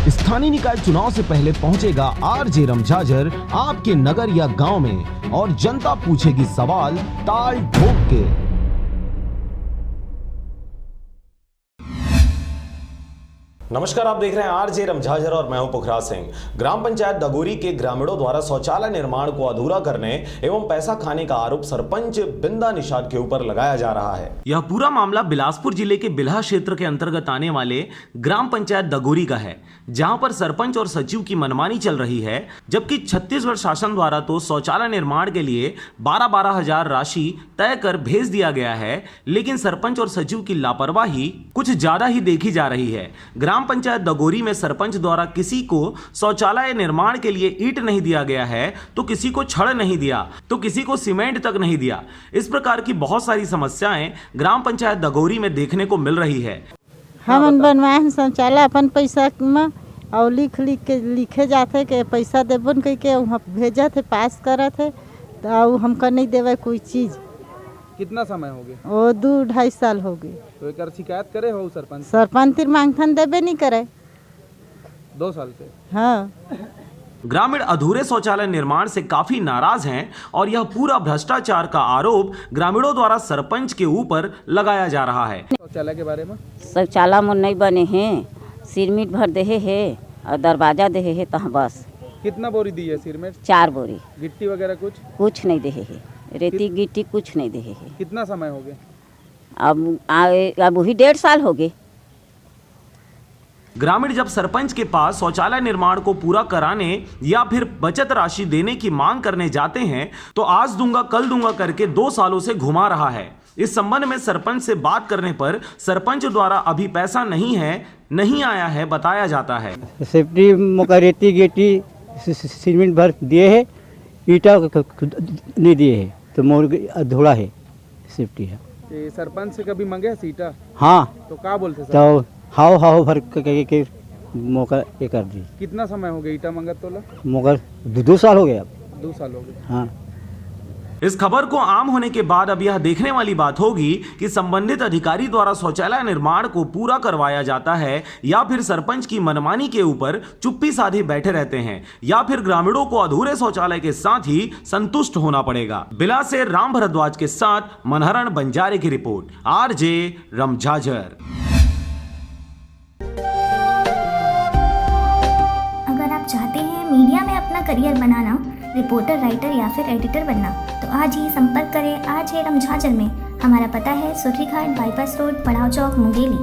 स्थानीय निकाय चुनाव से पहले पहुंचेगा आरजे रमझाझर आपके नगर या गांव में और जनता पूछेगी सवाल ताल ठोक के। नमस्कार, आप देख रहे हैं आरजे रमझाझर और मैं हूं पुखराज सिंह। ग्राम पंचायत दगोरी के ग्रामीणों द्वारा शौचालय निर्माण को अधूरा करने एवं पैसा खाने का आरोप सरपंच बिंदा निषाद के ऊपर लगाया जा रहा है। यह पूरा मामला बिलासपुर जिले के बिल्हा क्षेत्र के अंतर्गत आने वाले ग्राम पंचायत दगोरी का है, जहां पर सरपंच और सचिव की मनमानी चल रही है, जबकि छत्तीसगढ़ शासन द्वारा तो शौचालय निर्माण के लिए 12-12 हजार राशि तय कर भेज दिया गया है, लेकिन सरपंच और सचिव की लापरवाही कुछ ज्यादा ही देखी जा रही है। ग्राम पंचायत दगोरी में सरपंच द्वारा किसी को शौचालय निर्माण के लिए ईंट नहीं दिया गया है, तो किसी को छड़ नहीं दिया, तो किसी को सीमेंट तक नहीं दिया। इस प्रकार की बहुत सारी समस्याएं ग्राम पंचायत दगोरी में देखने को मिल रही है। हम बनवाए शौचालय अपन पैसा में और लिखे जाते के पैसा देबन कह के वहाँ भेजा थे, पास करा थे, तो हमका नहीं देवे कोई चीज। कितना समय हो गया? वो 2-2.5 साल हो गए। तो एक शिकायत करे हो सरपंच? सरपंच तिर मांगथन देवे नहीं करे 2 साल से। हाँ। ग्रामीण अधूरे शौचालय निर्माण से काफी नाराज हैं और यह पूरा भ्रष्टाचार का आरोप ग्रामीणों द्वारा सरपंच के ऊपर लगाया जा रहा है। शौचालय के बारे में? शौचालय में नहीं बने हैं, सिरमिट भर दे है और दरवाजा दे है, तहाँ बस। कितना बोरी दी है सिरमिट? 4 बोरी। गिट्टी वगैरह कुछ नहीं दे है, रेती गिट्टी कुछ नहीं दे है। कितना समय हो गया? अब वही 1.5 साल हो गए। ग्रामीण जब सरपंच के पास शौचालय निर्माण को पूरा कराने या फिर बचत राशि देने की मांग करने जाते हैं, तो आज दूंगा कल दूंगा करके 2 सालों से घुमा रहा है। इस संबंध में सरपंच से बात करने पर सरपंच द्वारा अभी पैसा नहीं आया है बताया जाता है। सेफ्टी मौका रेती गिट्टी सीमेंट भर दिए है, ईटा नहीं दिए है, तो मोर अधूरा है सेफ्टी है। सरपंच से कभी मांगे सीटा? हाँ। तो क्या बोलते सर? तो हाव भर के मौका ये कर दी। कितना समय हो गया ईटा मंगत तोला? मगर 2 साल हो गए। अब 2 साल हो गए। हाँ। इस खबर को आम होने के बाद अब यह देखने वाली बात होगी कि संबंधित अधिकारी द्वारा शौचालय निर्माण को पूरा करवाया जाता है या फिर सरपंच की मनमानी के ऊपर चुप्पी साधे बैठे रहते हैं, या फिर ग्रामीणों को अधूरे शौचालय के साथ ही संतुष्ट होना पड़ेगा। बिला से राम भरद्वाज के साथ मनहरण बंजारे की रिपोर्ट, आरजे रमझाझर। अगर आप चाहते हैं मीडिया में अपना करियर बनाना, रिपोर्टर, राइटर या फिर एडिटर बनना, तो आज ही संपर्क करें आरजे रमझाझर में। हमारा पता है सुर्रीघाट बाईपास रोड, पड़ाव चौक, मुंगेली।